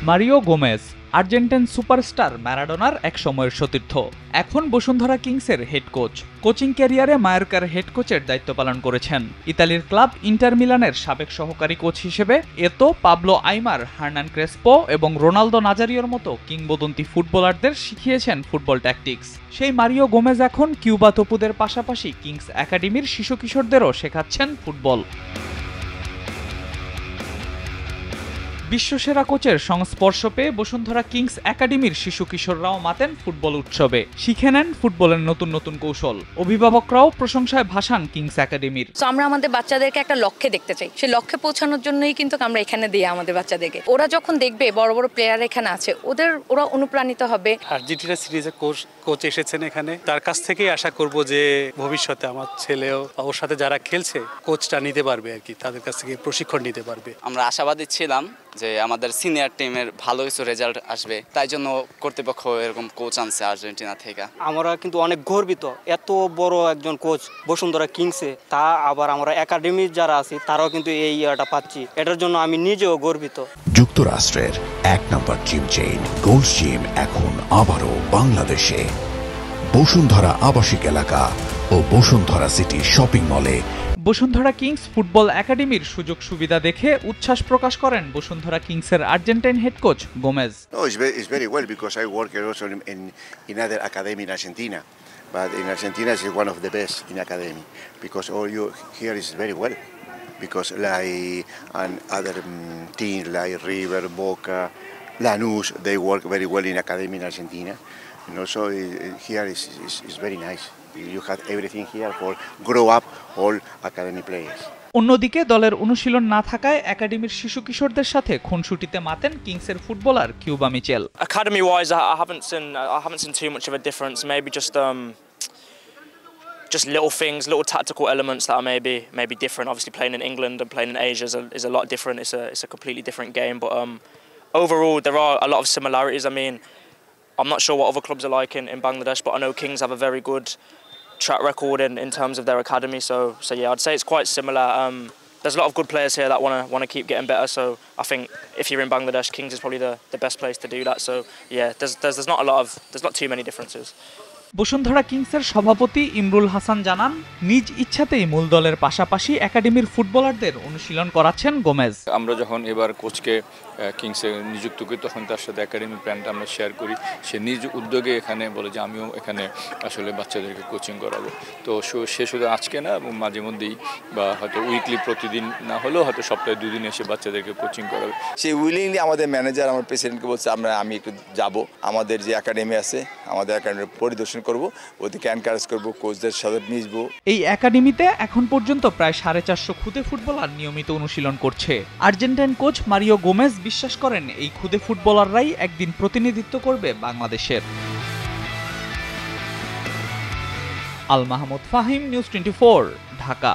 Mario Gomez Argentine superstar ম্যারাডোনার এক সময়ের সতীর্থ, এখন বসুন্ধরা কিংসের হেড কোচ। কোচিং ক্যারিয়ারে মায়োর্কার হেড কোচের দায়িত্ব পালন করেছেন। ইতালির ক্লাব ইন্টার মিলানের সাবেক সহকারী কোচ হিসেবে এতো পাবলো আইমার, হার্নান ক্রেসপো এবং রোনালদো নাজারিওর মতো কিংবদন্তি ফুটবলারদের শিখিয়েছেন ফুটবল ট্যাকটিক্স। সেই মারিও গোমেজ এখন কিউবা তপুদের পাশাপাশি কিংস একাডেমির শিশু কিশোরদেরও শেখাচ্ছেন ফুটবল। বিশ্বসেরা কোচের সংস্পর্শ পেয়ে বসুন্ধরা কিংস একাডেমির শিশু কিশোররাও মাতেন ফুটবল উৎসবে, শিখে নেন ফুটবলের নতুন নতুন কৌশল। অভিভাবকরাও প্রশংসায় ভাসান কিংস একাডেমির। আমরা আমাদের বাচ্চাদেরকে একটা লক্ষ্যে দেখতে চাই, সেই লক্ষ্যে পৌঁছানোর জন্যই কিন্তু আমরা এখানে দিই আমাদের বাচ্চাদেরকে। ওরা যখন দেখবে বড় বড় প্লেয়ার এখানে আছে, ওরা অনুপ্রাণিত হবে। আর্জেন্টিনা সিরিজে কোচ এসেছেন এখানে, তার কাছ থেকেই আশা করব যে ভবিষ্যতে আমার ছেলেও ওর সাথে যারা খেলছে কোচটা নিতে পারবে আর কি, তাদের কাছ থেকে প্রশিক্ষণ নিতে পারবে। আমরা আশাবাদী ছিলাম যে আমাদের সিনিয়র টিমের ভালো কিছু রেজাল্ট আসবে, তাই জন্য কর্তৃপক্ষ এরকম কোচ আনছে আর্জেন্টিনা থেকে। আমরা কিন্তু অনেক গর্বিত, এত বড় একজন কোচ বসুন্ধরা কিংসে, তা আবার আমরা একাডেমির যারা আছি তারাও কিন্তু এই ইয়াটা পাচ্ছি, এটার জন্য আমি নিজেও গর্বিত। যুক্তরাষ্ট্রের ১ নম্বর জিম চেইন গোল্ড জিম এখন আবারও বাংলাদেশে। বসুন্ধরা আবাসিক এলাকা ও বসুন্ধরা সিটি শপিং মলে। বসুন্ধরা কিংস ফুটবল একাডেমির সুযোগ সুবিধা দেখে উচ্ছ্বাস প্রকাশ করেন বসুন্ধরা কিংসের Argentine head coach Gomez. It's very well because I work also in other academy in Argentina, but in Argentina is one of the best in academy because all you here is very well because like and other teams like River, Boca, Lanús, they work very well in academy in Argentina, and also here is very nice. You have everything here for grow up all academy players. অন্যদিকে দলের অনুশীলন না থাকায় একাডেমির শিশু কিশোরদের সাথে খুনসুটিতে মাতেন কিংসের footballer Cuba Mitchell. Academy wise, I haven't seen too much of a difference. Maybe just little things, little tactical elements that are maybe different. Obviously, playing in England and playing in Asia is a lot different. It's a completely different game. But overall, there are a lot of similarities. I mean, I'm not sure what other clubs are like in Bangladesh, but I know Kings have a very good track record in terms of their academy. So yeah, I'd say it's quite similar. There's a lot of good players here that want to keep getting better. So I think if you're in Bangladesh, Kings is probably the best place to do that. So yeah, there's not too many differences. Bashundhara কিংসের সভাপতি ইমরুল হাসান জানান, নিজ ইচ্ছাতেই মূল দলের পাশাপাশি একাডেমির ফুটবলারদের অনুশীলন করাচ্ছেন গোমেজ। আমরা যখন এবার কোচকে কিংসে নিযুক্ত করি তখন তার সাথে একাডেমি প্ল্যানটা আমরা শেয়ার করি। সে নিজ উদ্যোগে এখানে বলে যে আমিও এখানে আসলে বাচ্চাদেরকে কোচিং করাবো। তো সে শুধু আজকে না, এবং মাঝে মধ্যেই বা হয়তো উইকলি প্রতিদিন না হলেও হয়তো সপ্তাহে 2 দিন এসে বাচ্চাদেরকে কোচিং করাবে। সে উইলিংলি আমাদের ম্যানেজার, আমার প্রেসিডেন্টকে বলছে আমি একটু যাব, আমাদের যে একাডেমি আছে আমাদের একাডেমি পরিদর্শন করব, ওদেরকে এনকারেজ করব, কোচদের সাথে মিশবো। এই একাডেমিতে এখন পর্যন্ত প্রায় 450 খুদে ফুটবলার নিয়মিত অনুশীলন করছে। আর্জেন্টাইন কোচ মারিও গোমেজ বিশ্বাস করেন এই খুদে ফুটবলাররাই একদিন প্রতিনিধিত্ব করবে বাংলাদেশের। আল মাহমুদ ফাহিম, নিউজ 24, ঢাকা।